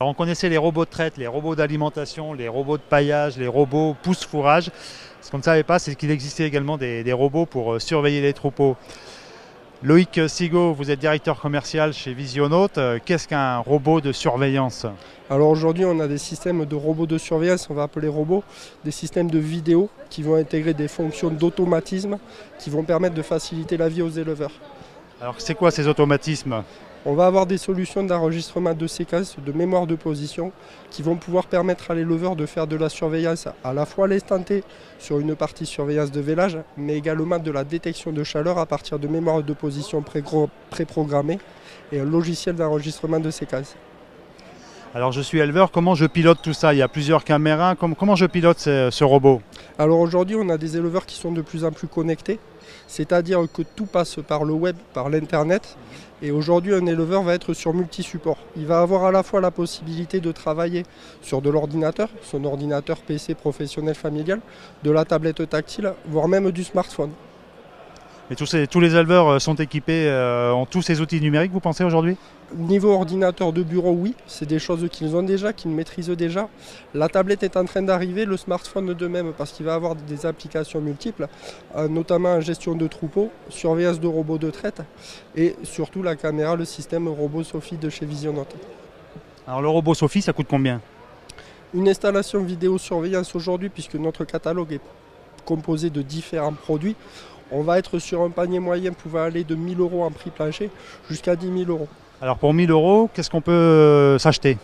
Alors, on connaissait les robots de traite, les robots d'alimentation, les robots de paillage, les robots pousse-fourrage. Ce qu'on ne savait pas, c'est qu'il existait également des robots pour surveiller les troupeaux. Loïc Sigaud, vous êtes directeur commercial chez Visionaute. Qu'est-ce qu'un robot de surveillance? Alors aujourd'hui, on a des systèmes de robots de surveillance, on va appeler robots, des systèmes de vidéo qui vont intégrer des fonctions d'automatisme qui vont permettre de faciliter la vie aux éleveurs. Alors, c'est quoi ces automatismes? On va avoir des solutions d'enregistrement de séquences, de mémoire de position, qui vont pouvoir permettre à l'éleveur de faire de la surveillance à la fois à l'instant T sur une partie surveillance de vélage, mais également de la détection de chaleur à partir de mémoire de position préprogrammées et un logiciel d'enregistrement de séquences. Alors, je suis éleveur, comment je pilote tout ça? Il y a plusieurs caméras, comment je pilote ce robot? Alors aujourd'hui, on a des éleveurs qui sont de plus en plus connectés, c'est-à-dire que tout passe par le web, par l'internet. Et aujourd'hui, un éleveur va être sur multi-support. Il va avoir à la fois la possibilité de travailler sur de l'ordinateur, son ordinateur PC professionnel familial, de la tablette tactile, voire même du smartphone. Et tous les éleveurs sont équipés, ont tous ces outils numériques, vous pensez, aujourd'hui? Niveau ordinateur de bureau, oui, c'est des choses qu'ils ont déjà, qu'ils maîtrisent déjà. La tablette est en train d'arriver, le smartphone de même, parce qu'il va avoir des applications multiples, notamment en gestion de troupeaux, surveillance de robots de traite et surtout la caméra, le système robot Sophie de chez Visionaute. Alors, le robot Sophie, ça coûte combien? Une installation vidéosurveillance aujourd'hui, puisque notre catalogue est composé de différents produits, on va être sur un panier moyen pouvant aller de 1 000 € en prix plancher jusqu'à 10 000 €. Alors, pour 1 000 €, qu'est-ce qu'on peut s'acheter?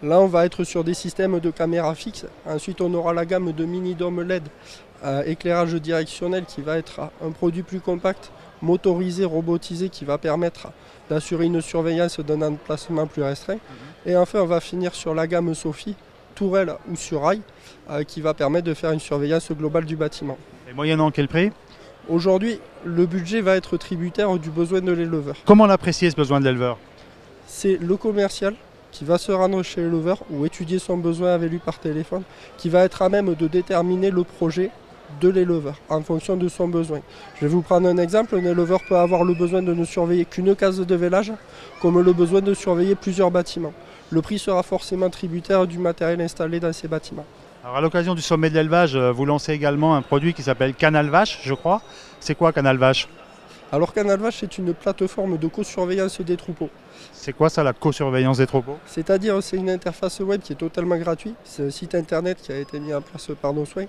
Là, on va être sur des systèmes de caméra fixes. Ensuite, on aura la gamme de mini-dôme LED, éclairage directionnel qui va être un produit plus compact, motorisé, robotisé, qui va permettre d'assurer une surveillance d'un emplacement plus restreint. Et enfin, on va finir sur la gamme Sophie, tourelle ou sur rail, qui va permettre de faire une surveillance globale du bâtiment. Et moyennant quel prix? Aujourd'hui, le budget va être tributaire du besoin de l'éleveur. Comment l'apprécier, ce besoin de l'éleveur? C'est le commercial qui va se rendre chez l'éleveur ou étudier son besoin avec lui par téléphone, qui va être à même de déterminer le projet de l'éleveur en fonction de son besoin. Je vais vous prendre un exemple, un éleveur peut avoir le besoin de ne surveiller qu'une case de vélage, comme le besoin de surveiller plusieurs bâtiments. Le prix sera forcément tributaire du matériel installé dans ces bâtiments. Alors, à l'occasion du sommet de l'élevage, vous lancez également un produit qui s'appelle Canal Vache, je crois. C'est quoi Canal Vache? Alors Canal Vache, c'est une plateforme de co-surveillance des troupeaux. C'est quoi ça, la co-surveillance des troupeaux? C'est-à-dire c'est une interface web qui est totalement gratuite, c'est un site internet qui a été mis en place par nos soins,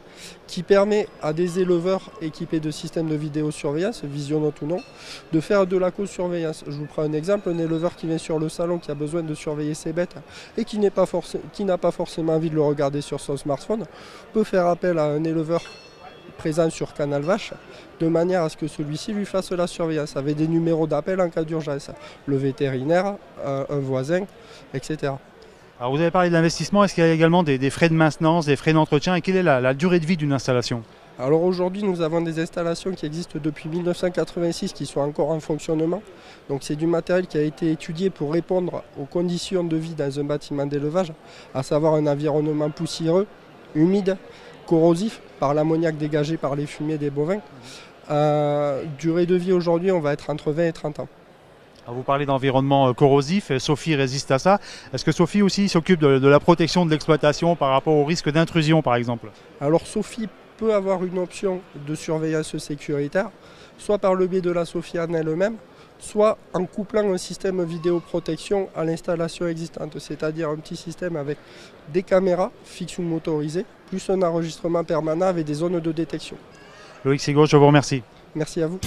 qui permet à des éleveurs équipés de systèmes de vidéosurveillance, Visionaute ou non, de faire de la co-surveillance. Je vous prends un exemple, un éleveur qui vient sur le salon, qui a besoin de surveiller ses bêtes et qui n'a pas forcément envie de le regarder sur son smartphone, peut faire appel à un éleveur présent sur Canal Vache, de manière à ce que celui-ci lui fasse la surveillance, avec des numéros d'appel en cas d'urgence, le vétérinaire, un voisin, etc. Alors, vous avez parlé de l'investissement, est-ce qu'il y a également des frais de maintenance, des frais d'entretien, et quelle est la durée de vie d'une installation? Alors aujourd'hui, nous avons des installations qui existent depuis 1986 qui sont encore en fonctionnement. Donc c'est du matériel qui a été étudié pour répondre aux conditions de vie dans un bâtiment d'élevage, à savoir un environnement poussiéreux, humide, corrosif par l'ammoniac dégagé par les fumiers des bovins. Durée de vie aujourd'hui, on va être entre 20 et 30 ans. Alors, vous parlez d'environnement corrosif, Sophie résiste à ça. Est-ce que Sophie aussi s'occupe de la protection de l'exploitation par rapport au risque d'intrusion par exemple? Alors Sophie peut avoir une option de surveillance sécuritaire, soit par le biais de la Sophie en elle-même, soit en couplant un système vidéoprotection à l'installation existante, c'est-à-dire un petit système avec des caméras fixes ou motorisées, plus un enregistrement permanent avec des zones de détection. Loïc Sigaud, je vous remercie. Merci à vous.